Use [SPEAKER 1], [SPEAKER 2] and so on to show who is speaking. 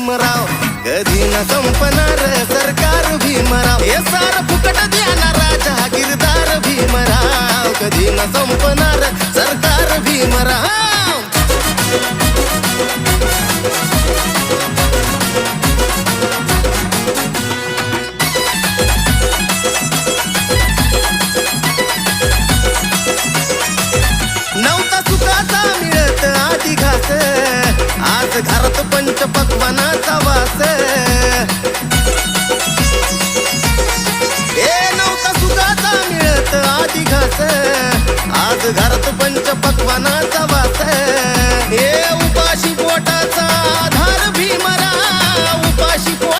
[SPEAKER 1] भीमराव, कधी न संपणार सरकार भीमराव, हे सार फुकट देणारा जहागीरदार भीमराव, कधी न संपणार सरकार भीमराव. नव्हता सुखाचा मिळत आधी घास, आज घरात पंच पक्वानाचा वास. नव्हता सुखाचा मिळत आधी घास, आज घरात पंच पक्वानाचा वास.